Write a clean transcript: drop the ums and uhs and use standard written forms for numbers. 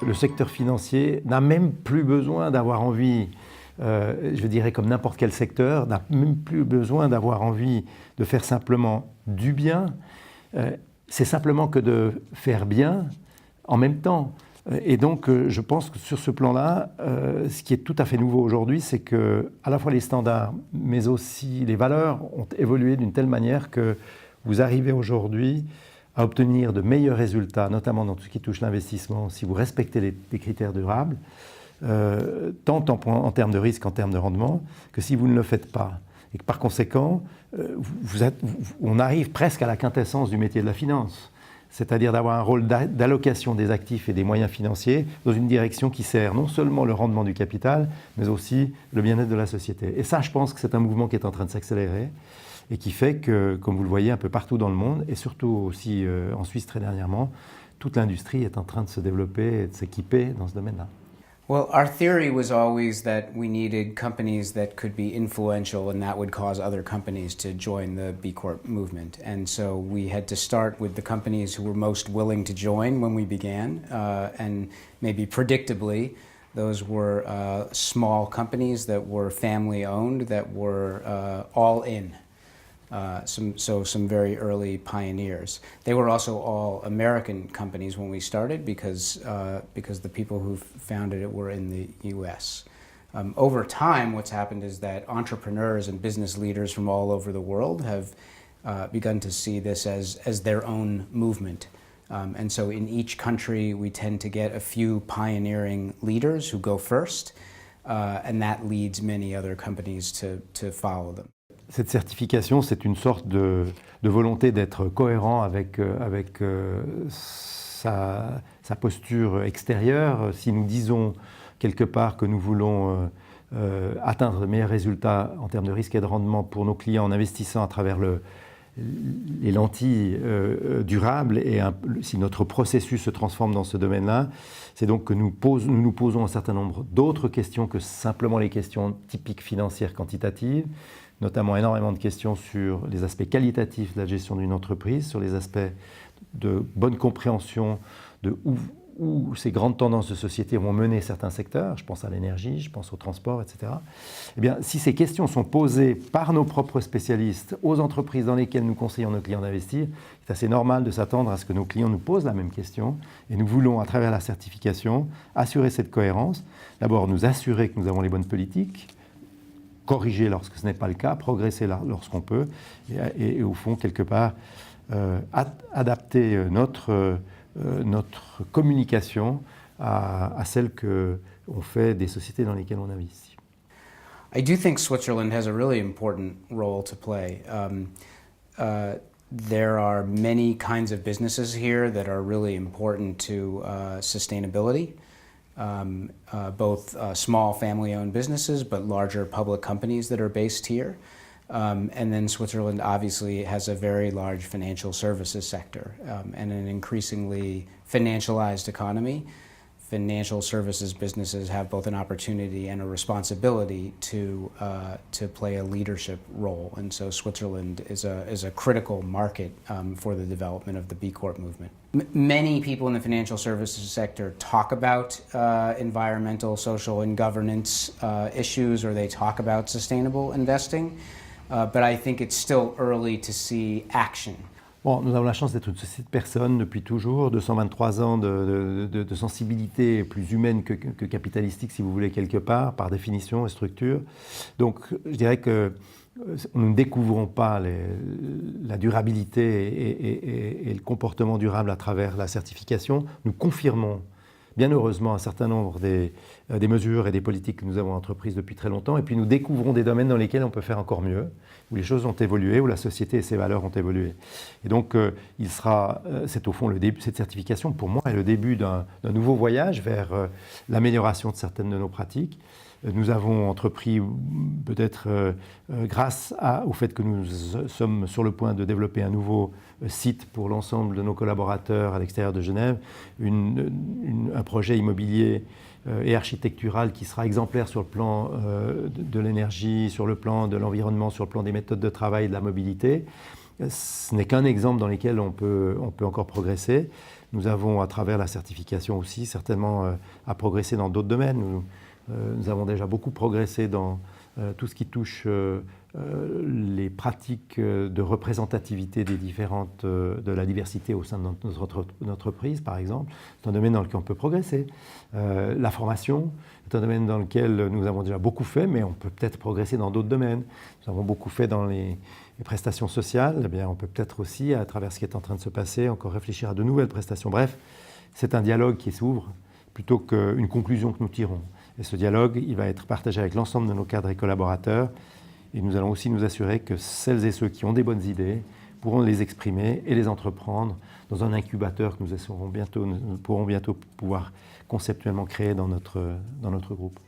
Le secteur financier n'a même plus besoin d'avoir envie, je dirais comme n'importe quel secteur, n'a même plus besoin d'avoir envie de faire simplement du bien. C'est simplement que de faire bien en même temps. Et donc, je pense que sur ce plan-là, ce qui est tout à fait nouveau aujourd'hui, c'est que à la fois les standards, mais aussi les valeurs ont évolué d'une telle manière que vous arrivez aujourd'hui à obtenir de meilleurs résultats, notamment dans tout ce qui touche l'investissement, si vous respectez les critères durables, tant en termes de risque qu'en termes de rendement, que si vous ne le faites pas. Et que par conséquent, on arrive presque à la quintessence du métier de la finance, c'est-à-dire d'avoir un rôle d'allocation des actifs et des moyens financiers dans une direction qui sert non seulement le rendement du capital, mais aussi le bien-être de la société. Et ça, je pense que c'est un mouvement qui est en train de s'accélérer et qui fait que, comme vous le voyez un peu partout dans le monde, et surtout aussi en Suisse très dernièrement, toute l'industrie est en train de se développer et de s'équiper dans ce domaine-là. Well, our theory was always that we needed companies that could be influential and that would cause other companies to join the B Corp movement. And so we had to start with the companies who were most willing to join when we began. And maybe predictably, those were small companies that were family owned, that were all in. Some very early pioneers. They were also all American companies when we started because the people who founded it were in the U.S. Over time, what's happened is that entrepreneurs and business leaders from all over the world have begun to see this as their own movement. And so in each country, we tend to get a few pioneering leaders who go first, and that leads many other companies to follow them. Cette certification, c'est une sorte de volonté d'être cohérent avec sa posture extérieure. Si nous disons quelque part que nous voulons atteindre de meilleurs résultats en termes de risque et de rendement pour nos clients en investissant à travers les lentilles durables, et si notre processus se transforme dans ce domaine-là, c'est donc que nous nous posons un certain nombre d'autres questions que simplement les questions typiques financières quantitatives, notamment énormément de questions sur les aspects qualitatifs de la gestion d'une entreprise, sur les aspects de bonne compréhension de où ces grandes tendances de société vont mener certains secteurs, je pense à l'énergie, je pense au transport, etc. Eh bien, si ces questions sont posées par nos propres spécialistes aux entreprises dans lesquelles nous conseillons nos clients d'investir, c'est assez normal de s'attendre à ce que nos clients nous posent la même question. Et nous voulons, à travers la certification, assurer cette cohérence. D'abord, nous assurer que nous avons les bonnes politiques, corriger lorsque ce n'est pas le cas, progresser lorsqu'on peut, et au fond, quelque part, adapter notre communication à celle qu'on fait des sociétés dans lesquelles on investit. I do think Switzerland has a really important role to play. There are many kinds of businesses here that are really important to sustainability. Both small family-owned businesses, but larger public companies that are based here. And then Switzerland obviously has a very large financial services sector and an increasingly financialized economy. Financial services businesses have both an opportunity and a responsibility to play a leadership role, and so Switzerland is a critical market for the development of the B Corp movement. Many people in the financial services sector talk about environmental, social, and governance issues, or they talk about sustainable investing, but I think it's still early to see action. Bon, nous avons la chance d'être une société de personnes depuis toujours, 223 ans de sensibilité plus humaine que capitalistique, si vous voulez, quelque part, par définition et structure. Donc, je dirais que nous ne découvrons pas la durabilité et le comportement durable à travers la certification. Nous confirmons, bien heureusement, un certain nombre des mesures et des politiques que nous avons entreprises depuis très longtemps. Et puis nous découvrons des domaines dans lesquels on peut faire encore mieux, où les choses ont évolué, où la société et ses valeurs ont évolué. Et donc, c'est au fond le début, cette certification, pour moi, est le début d'un nouveau voyage vers l'amélioration de certaines de nos pratiques. Nous avons entrepris, peut-être grâce au fait que nous sommes sur le point de développer un nouveau site pour l'ensemble de nos collaborateurs à l'extérieur de Genève, un projet immobilier et architectural qui sera exemplaire sur le plan de l'énergie, sur le plan de l'environnement, sur le plan des méthodes de travail et de la mobilité. Ce n'est qu'un exemple dans lequel on peut encore progresser, Nous avons, à travers la certification aussi, certainement à progresser dans d'autres domaines. Nous avons déjà beaucoup progressé dans tout ce qui touche les pratiques de représentativité des différentes, de la diversité au sein de notre entreprise, par exemple. C'est un domaine dans lequel on peut progresser. La formation est un domaine dans lequel nous avons déjà beaucoup fait, mais on peut peut-être progresser dans d'autres domaines. Nous avons beaucoup fait dans les prestations sociales. Eh bien, on peut peut-être aussi, à travers ce qui est en train de se passer, encore réfléchir à de nouvelles prestations. Bref, c'est un dialogue qui s'ouvre plutôt qu'une conclusion que nous tirons. Et ce dialogue, il va être partagé avec l'ensemble de nos cadres et collaborateurs. Et nous allons aussi nous assurer que celles et ceux qui ont des bonnes idées pourront les exprimer et les entreprendre dans un incubateur que nous pourrons bientôt pouvoir conceptuellement créer dans notre groupe.